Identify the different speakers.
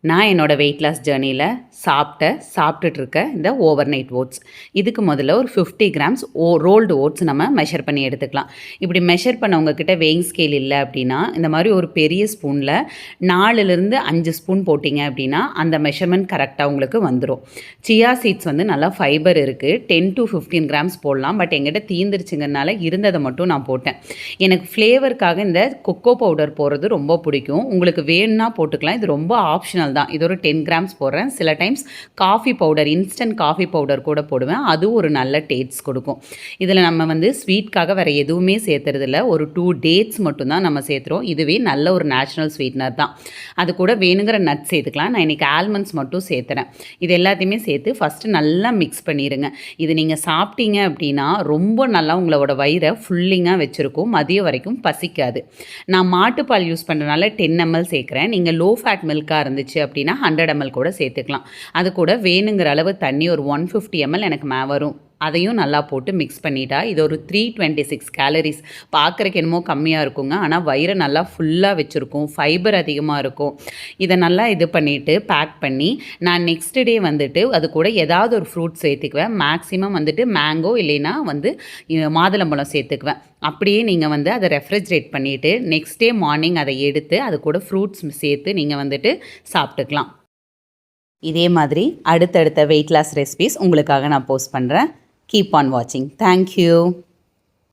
Speaker 1: நான் என்னோடய weight loss ஜேர்னியில் சாப்பிட்டுட்டு இருக்க இந்த ஓவர் நைட் ஓட்ஸ் இதுக்கு முதல்ல ஒரு 50 கிராம்ஸ் ரோல்டு ஓட்ஸ் நம்ம மெஷர் பண்ணி எடுத்துக்கலாம். இப்படி மெஷர் பண்ணவங்கக்கிட்ட வெயிங் ஸ்கேல் இல்லை அப்படின்னா இந்த மாதிரி ஒரு பெரிய ஸ்பூனில் 4லேருந்து 5 ஸ்பூன் போட்டிங்க அப்படின்னா அந்த மெஷர்மெண்ட் கரெக்டாக உங்களுக்கு வந்துடும். சியா சீட்ஸ் வந்து நல்லா ஃபைபர் இருக்குது. 10 to 15 கிராம்ஸ் போடலாம். பட் எங்கிட்ட தீந்துருச்சுங்கிறதுனால இருந்ததை மட்டும் நான் போட்டேன். எனக்கு ஃப்ளேவருக்காக இந்த கொக்கோ பவுடர் போடுறது ரொம்ப பிடிக்கும். உங்களுக்கு வேணும்னா போட்டுக்கலாம். இது ரொம்ப ஆப்ஷனல் தான். இது ஒரு 10 கிராம்ஸ் போடுறேன். சில times coffee powder, instant coffee powder கூட போடுவேன். அது ஒரு நல்ல டேஸ்ட் கொடுக்கும். இதில் நம்ம வந்து ஸ்வீட்காக வேறு எதுவுமே சேர்த்துறதில்ல. ஒரு 2 டேட்ஸ் மட்டும்தான் நம்ம சேர்த்துறோம். இதுவே நல்ல ஒரு நேச்சுரல் ஸ்வீட்னர் தான். அது கூட வேணுங்கிற நட் சேர்த்துக்கலாம். நான் இன்றைக்கி ஆல்மண்ட்ஸ் மட்டும் சேர்த்துறேன். இது எல்லாத்தையுமே சேர்த்து ஃபஸ்ட்டு நல்லா மிக்ஸ் பண்ணிடுங்க. இது நீங்கள் சாப்பிட்டீங்க அப்படின்னா ரொம்ப நல்லா உங்களோட வயிறை ஃபுல்லிங்காக வச்சுருக்கும். மதியம் வரைக்கும் பசிக்காது. நான் மாட்டுப்பால் யூஸ் பண்ணுறதுனால 10 ml சேர்க்குறேன். நீங்கள் லோ ஃபேட் மில்காக இருந்துச்சு அப்படின்னா 100 ml கூட சேர்த்துக்கலாம். அது கூட வேணுங்கிற அளவு தண்ணி ஒரு 150 ml எனக்கு வரும். அதையும் நல்லா போட்டு மிக்ஸ் பண்ணிட்டா இது ஒரு 326 கேலரிஸ். பார்க்குறக்கு என்னமோ கம்மியாக இருக்குங்க, ஆனால் வயிறை நல்லா ஃபுல்லாக வச்சுருக்கும். ஃபைபர் அதிகமாக இருக்கும். இதை நல்லா இது பண்ணிவிட்டு பேக் பண்ணி நான் நெக்ஸ்ட் டே வந்துட்டு அது கூட ஏதாவது ஒரு ஃப்ரூட் சேர்த்துக்குவேன். மேக்ஸிமம் வந்துட்டு மேங்கோ இல்லைன்னா வந்து மாதுளம்பழம் சேர்த்துக்குவேன். அப்படியே நீங்கள் வந்து அதை ரெஃப்ரிஜரேட் பண்ணிவிட்டு நெக்ஸ்ட் டே மார்னிங் அதை எடுத்து அது கூட ஃப்ரூட்ஸ் சேர்த்து நீங்கள் வந்துட்டு சாப்பிட்டுக்கலாம். இதே மாதிரி அடுத்தடுத்த வெயிட் லாஸ் ரெசிபீஸ் உங்களுக்காக நான் போஸ்ட் பண்ணுறேன். Keep on watching. Thank you.